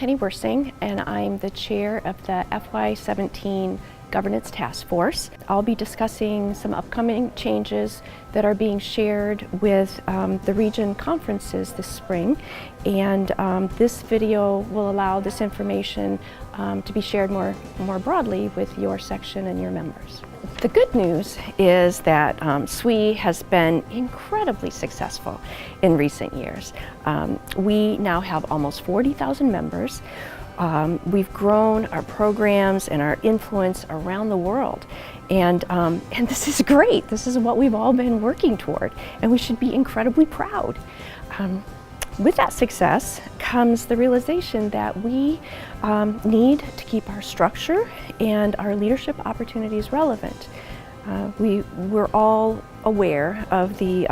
Wirsing, and I'm the chair of the FY17 Governance Task Force. I'll be discussing some upcoming changes that are being shared with the region conferences this spring, and this video will allow this information to be shared more broadly with your section and your members. The good news is that SWE has been incredibly successful in recent years. We now have almost 40,000 members. We've grown our programs and our influence around the world, and this is great. This is what we've all been working toward, and we should be incredibly proud. With that success comes the realization that we need to keep our structure and our leadership opportunities relevant. We're all aware of the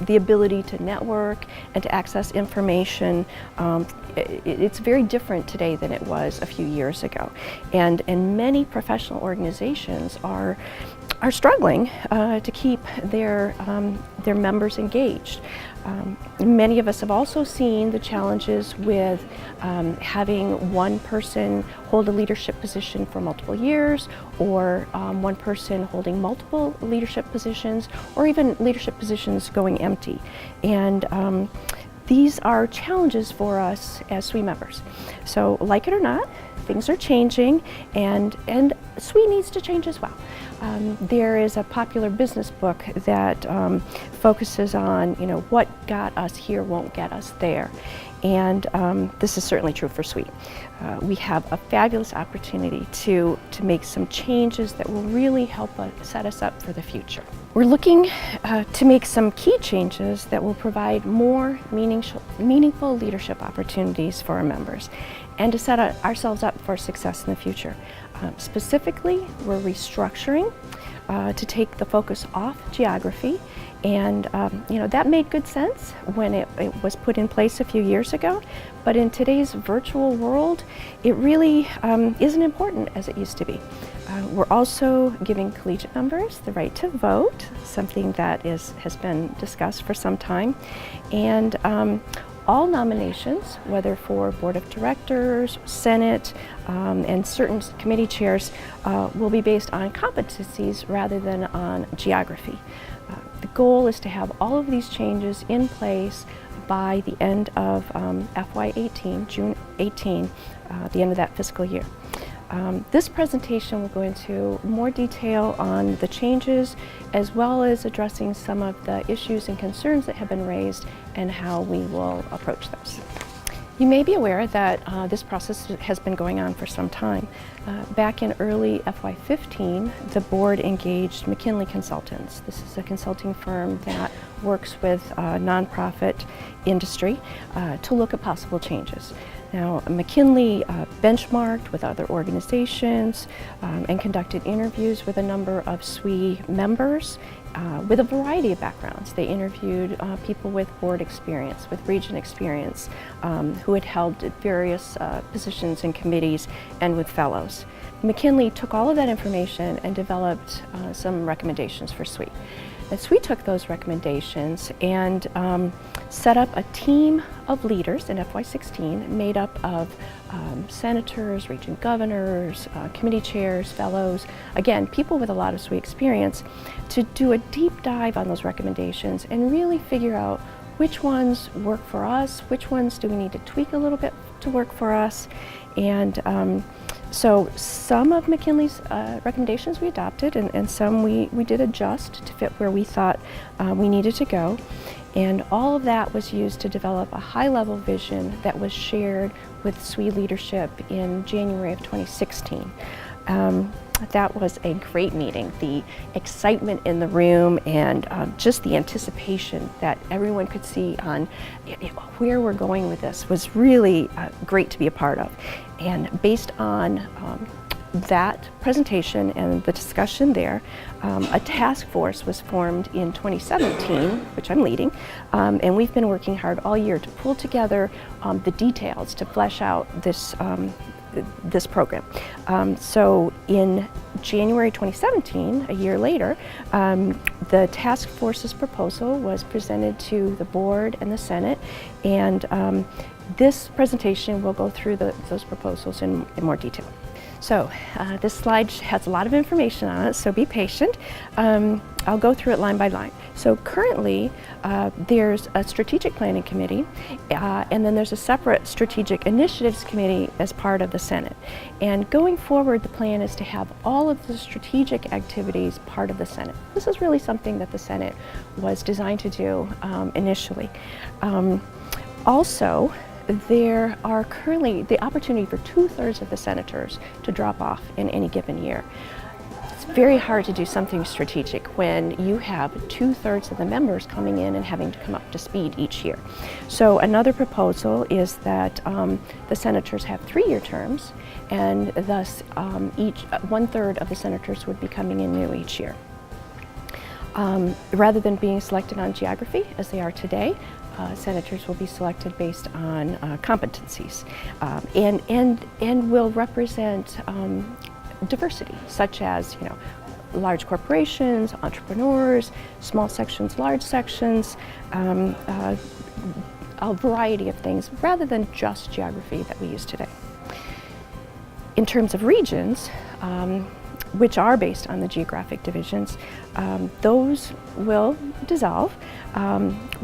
ability to network and to access information. It's very different today than it was a few years ago, and many professional organizations are struggling to keep their members engaged. Many of us have also seen the challenges with having one person hold a leadership position for multiple years, or one person holding multiple leadership positions, or even leadership positions going empty. And these are challenges for us as SWE members. So, like it or not, things are changing, and SWE needs to change as well. There is a popular business book that focuses on, what got us here won't get us there. And this is certainly true for SWE. We have a fabulous opportunity to make some changes that will really help set us up for the future. We're looking to make some key changes that will provide more meaningful leadership opportunities for our members, and to set ourselves up for success in the future. Specifically, we're restructuring to take the focus off geography, and that made good sense when it was put in place a few years ago, but in today's virtual world, it really isn't important as it used to be. We're also giving collegiate members the right to vote, something that has been discussed for some time, and all nominations, whether for Board of Directors, Senate, and certain committee chairs, will be based on competencies rather than on geography. The goal is to have all of these changes in place by the end of FY18, June 18, the end of that fiscal year. This presentation will go into more detail on the changes, as well as addressing some of the issues and concerns that have been raised and how we will approach those. You may be aware that this process has been going on for some time. Back in early FY15, the board engaged McKinsey Consultants. This is a consulting firm that works with nonprofit industry to look at possible changes. Now, McKinsey benchmarked with other organizations and conducted interviews with a number of SWE members with a variety of backgrounds. They interviewed people with board experience, with region experience, who had held various positions in committees, and with fellows. McKinsey took all of that information and developed some recommendations for SWE. And SWE took those recommendations and set up a team of leaders in FY16 made up of senators, region governors, committee chairs, fellows, again, people with a lot of SWE experience, to do a deep dive on those recommendations and really figure out which ones work for us, which ones do we need to tweak a little bit to work for us. And so some of McKinsey's recommendations we adopted, and some we did adjust to fit where we thought we needed to go. And all of that was used to develop a high-level vision that was shared with SWE leadership in January of 2016. That was a great meeting. The excitement in the room and just the anticipation that everyone could see on where we're going with this was really great to be a part of. And based on that presentation and the discussion there, a task force was formed in 2017, which I'm leading, and we've been working hard all year to pull together the details to flesh out this program. So in January 2017, a year later, the task force's proposal was presented to the board and the Senate, and This presentation will go through those proposals in more detail. So this slide has a lot of information on it, so be patient. I'll go through it line by line. So currently there's a strategic planning committee and then there's a separate strategic initiatives committee as part of the Senate. And going forward, the plan is to have all of the strategic activities part of the Senate. This is really something that the Senate was designed to do initially. Also, there are currently the opportunity for 2/3 of the senators to drop off in any given year. It's very hard to do something strategic when you have 2/3 of the members coming in and having to come up to speed each year. So another proposal is that the senators have 3-year terms, and thus each 1/3 of the senators would be coming in new each year. Rather than being selected on geography, as they are today, senators will be selected based on competencies and will represent diversity, such as large corporations, entrepreneurs, small sections, large sections, a variety of things, rather than just geography that we use today. In terms of regions, which are based on the geographic divisions, those will dissolve.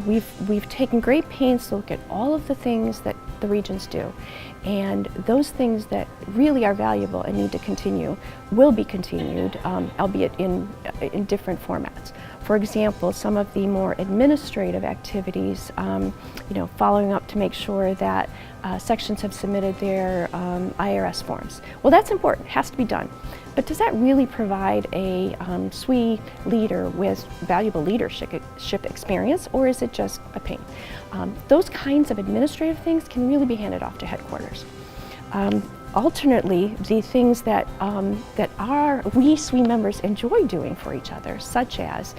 We've taken great pains to look at all of the things that the regions do, and those things that really are valuable and need to continue will be continued, albeit in different formats. For example, some of the more administrative activities, following up to make sure that sections have submitted their IRS forms. Well, that's important, it has to be done. But does that really provide a SWE leader with valuable leadership experience, or is it just a pain? Those kinds of administrative things can really be handed off to headquarters. Alternately, the things that we SWE members enjoy doing for each other, such as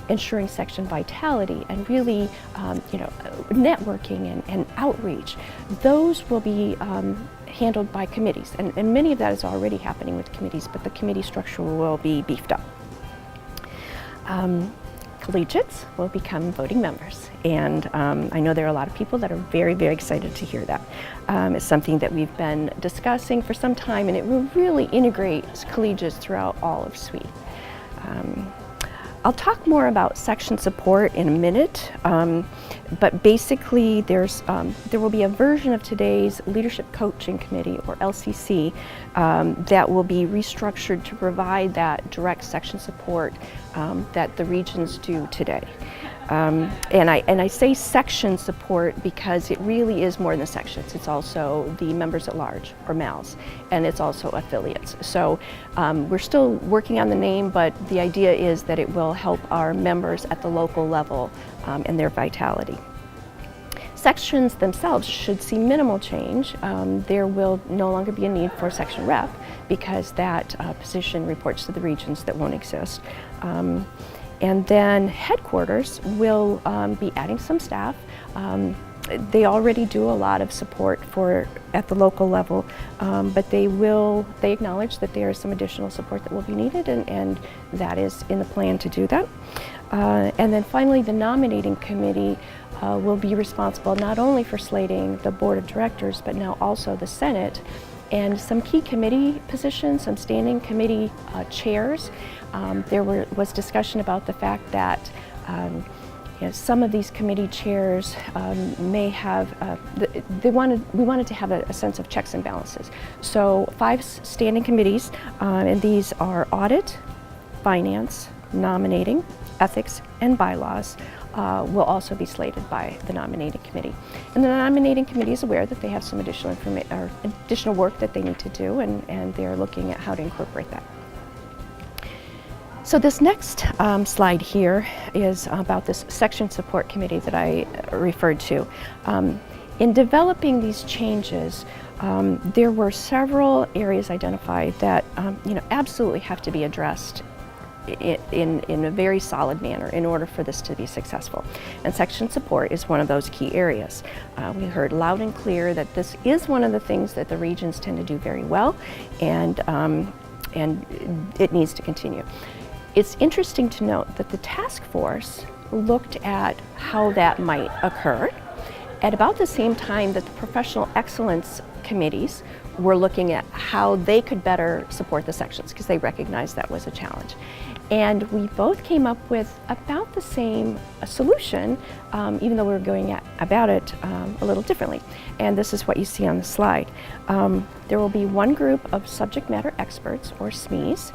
ensuring section vitality and really networking and outreach, those will be handled by committees, and many of that is already happening with committees, but the committee structure will be beefed up. Collegiates will become voting members, and I know there are a lot of people that are very, very excited to hear that. It's something that we've been discussing for some time, and it will really integrate collegiates throughout all of SWE. I'll talk more about section support in a minute, but basically there will be a version of today's Leadership Coaching Committee, or LCC, that will be restructured to provide that direct section support that the regions do today. And I say section support because it really is more than sections. It's also the members at large, or MALs, and it's also affiliates. So we're still working on the name, but the idea is that it will help our members at the local level and their vitality. Sections themselves should see minimal change. There will no longer be a need for a section rep because that position reports to the regions that won't exist. And then headquarters will be adding some staff. They already do a lot of support at the local level, but they acknowledge that there is some additional support that will be needed, and that is in the plan to do that. And then finally, the nominating committee will be responsible not only for slating the board of directors, but now also the Senate, and some key committee positions, some standing committee chairs. There was discussion about the fact that some of these committee chairs may have, we wanted to have a sense of checks and balances. So 5 standing committees, and these are audit, finance, nominating, ethics, and bylaws, will also be slated by the nominating committee. And the nominating committee is aware that they have some additional work that they need to do, and they are looking at how to incorporate that. So this next slide here is about this section support committee that I referred to. In developing these changes, there were several areas identified that absolutely have to be addressed in a very solid manner in order for this to be successful. And section support is one of those key areas. We heard loud and clear that this is one of the things that the regions tend to do very well, and it needs to continue. It's interesting to note that the task force looked at how that might occur, At about the same time that the professional excellence committees were looking at how they could better support the sections, because they recognized that was a challenge. And we both came up with about the same solution, even though we were going about it a little differently. And this is what you see on the slide. There will be one group of subject matter experts, or SMEs,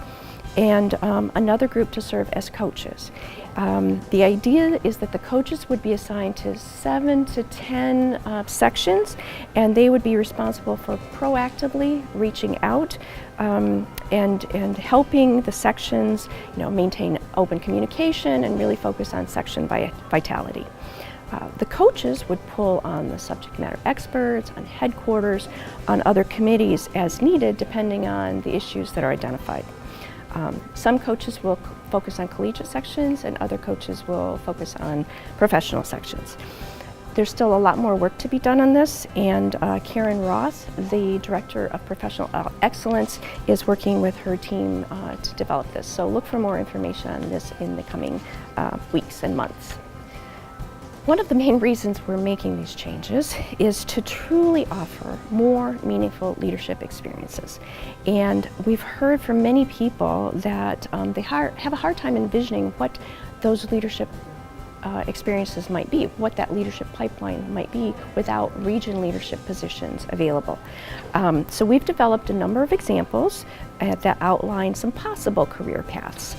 and another group to serve as coaches. The idea is that the coaches would be assigned to 7 to 10 sections, and they would be responsible for proactively reaching out and helping the sections, maintain open communication and really focus on section vitality. The coaches would pull on the subject matter experts, on headquarters, on other committees as needed, depending on the issues that are identified. Some coaches will focus on collegiate sections, and other coaches will focus on professional sections. There's still a lot more work to be done on this, and Karen Roth, the Director of Professional Excellence, is working with her team to develop this. So look for more information on this in the coming weeks and months. One of the main reasons we're making these changes is to truly offer more meaningful leadership experiences. And we've heard from many people that they have a hard time envisioning what those leadership experiences might be, what that leadership pipeline might be without region leadership positions available. So we've developed a number of examples that outline some possible career paths,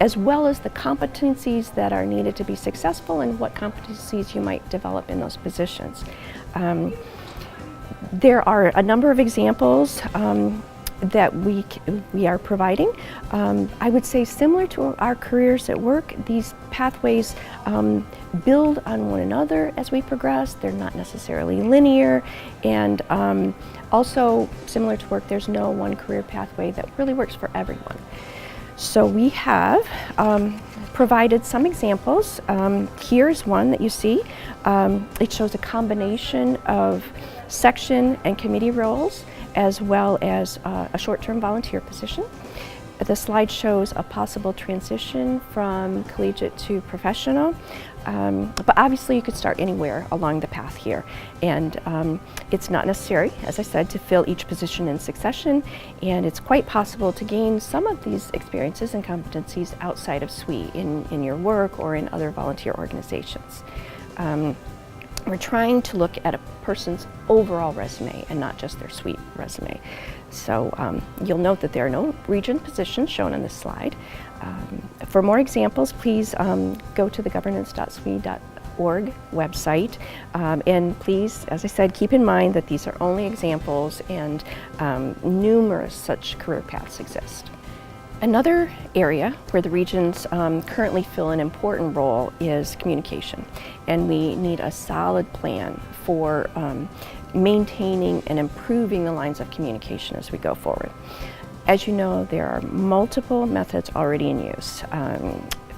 as well as the competencies that are needed to be successful and what competencies you might develop in those positions. There are a number of examples that we are providing. I would say similar to our careers at work, these pathways build on one another as we progress. They're not necessarily linear, and also similar to work, there's no one career pathway that really works for everyone. So we have provided some examples. Here's one that you see. It shows a combination of section and committee roles, as well as a short-term volunteer position. The slide shows a possible transition from collegiate to professional, but obviously you could start anywhere along the path here. And it's not necessary, as I said, to fill each position in succession, and it's quite possible to gain some of these experiences and competencies outside of SWE in your work or in other volunteer organizations. We're trying to look at a person's overall resume and not just their SWE resume. So you'll note that there are no region positions shown on this slide. For more examples, please go to the governance.swe.org website. And please, as I said, keep in mind that these are only examples, and numerous such career paths exist. Another area where the regions currently fill an important role is communication, and we need a solid plan for maintaining and improving the lines of communication as we go forward. As you know, there are multiple methods already in use: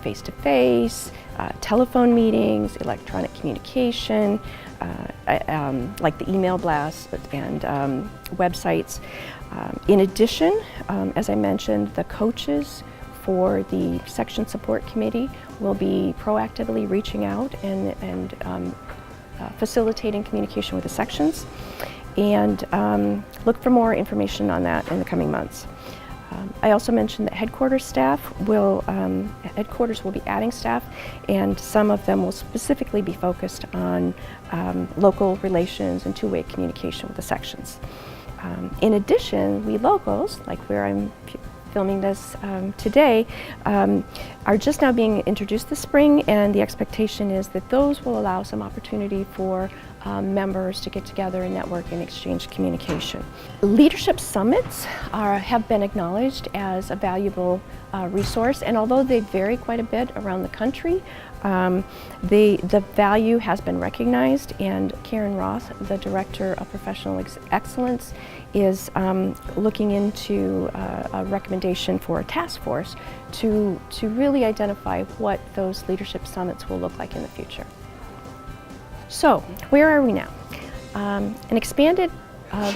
face-to-face, telephone meetings, electronic communication, like the email blasts and websites. In addition, as I mentioned, the coaches for the section support committee will be proactively reaching out and facilitating communication with the sections. And look for more information on that in the coming months. I also mentioned that headquarters will be adding staff, and some of them will specifically be focused on local relations and two-way communication with the sections. In addition, we locals, like where I'm filming this today, are just now being introduced this spring, and the expectation is that those will allow some opportunity for members to get together and network and exchange communication. Leadership summits have been acknowledged as a valuable resource, and although they vary quite a bit around the country, the value has been recognized, and Karen Roth, the Director of Professional Excellence, is looking into a recommendation for a task force to really identify what those leadership summits will look like in the future. So, where are we now? An expanded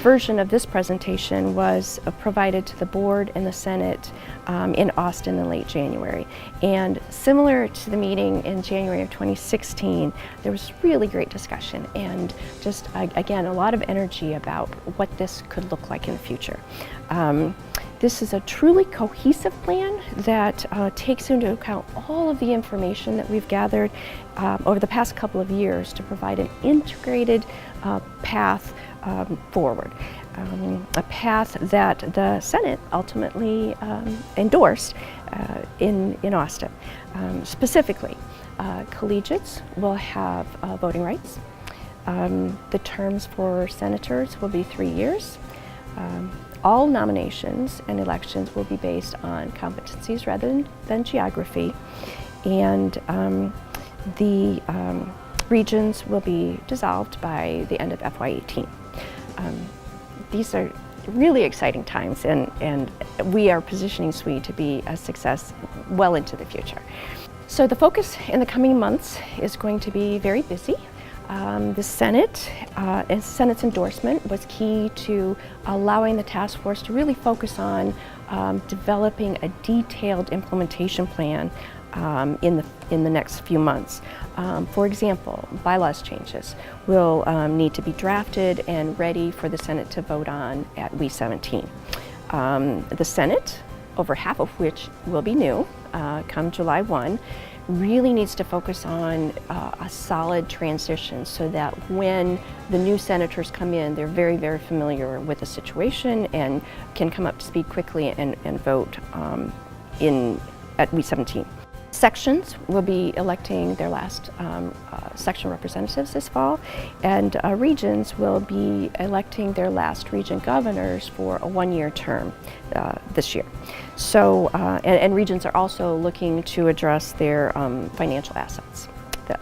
version of this presentation was provided to the board and the Senate in Austin in late January. And similar to the meeting in January of 2016, there was really great discussion and just, again, a lot of energy about what this could look like in the future. This is a truly cohesive plan that takes into account all of the information that we've gathered over the past couple of years to provide an integrated path forward. A path that the Senate ultimately endorsed in Austin. Specifically, collegiates will have voting rights. The terms for senators will be 3 years. All nominations and elections will be based on competencies rather than geography, and the regions will be dissolved by the end of FY18. These are really exciting times, and we are positioning SWE to be a success well into the future. So the focus in the coming months is going to be very busy. The Senate's endorsement was key to allowing the task force to really focus on developing a detailed implementation plan in the next few months. For example, bylaws changes will need to be drafted and ready for the Senate to vote on at FY17. The Senate, over half of which will be new come July 1, really needs to focus on a solid transition so that when the new senators come in, they're very, very familiar with the situation and can come up to speed quickly and vote at FY17. Sections will be electing their last section representatives this fall, and regions will be electing their last region governors for a one-year term this year. So, and regions are also looking to address their financial assets.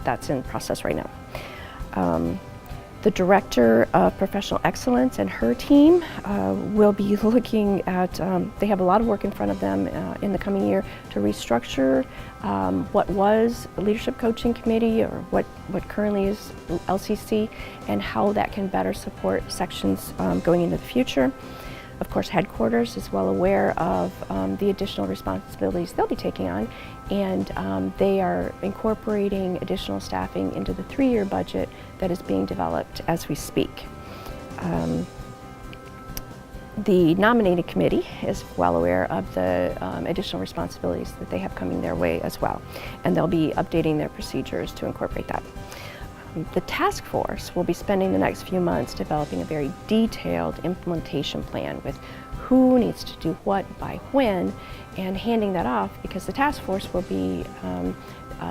That's in process right now. The Director of Professional Excellence and her team will be looking at, they have a lot of work in front of them in the coming year to restructure what was the Leadership Coaching Committee, or what currently is LCC, and how that can better support sections going into the future. Of course, headquarters is well aware of the additional responsibilities they'll be taking on, and they are incorporating additional staffing into the 3-year budget that is being developed as we speak. The nominating committee is well aware of the additional responsibilities that they have coming their way as well, and they'll be updating their procedures to incorporate that. The task force will be spending the next few months developing a very detailed implementation plan with who needs to do what by when, and handing that off because the task force will be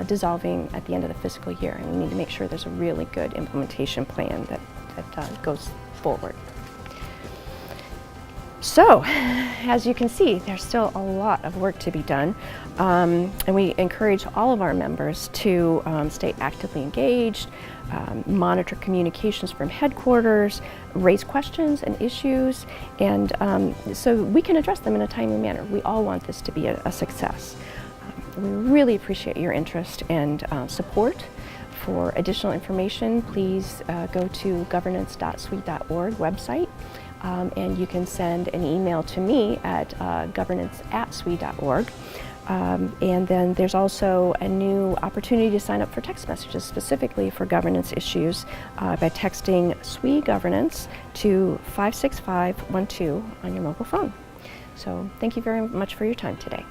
dissolving at the end of the fiscal year, and we need to make sure there's a really good implementation plan that goes forward. So, as you can see, there's still a lot of work to be done, and we encourage all of our members to stay actively engaged, monitor communications from headquarters, raise questions and issues, and so we can address them in a timely manner. We all want this to be a success. We really appreciate your interest and support. For additional information, please go to governance.swe.org website. And you can send an email to me at governance@swe.org. And then there's also a new opportunity to sign up for text messages specifically for governance issues by texting SWE Governance to 56512 on your mobile phone. So thank you very much for your time today.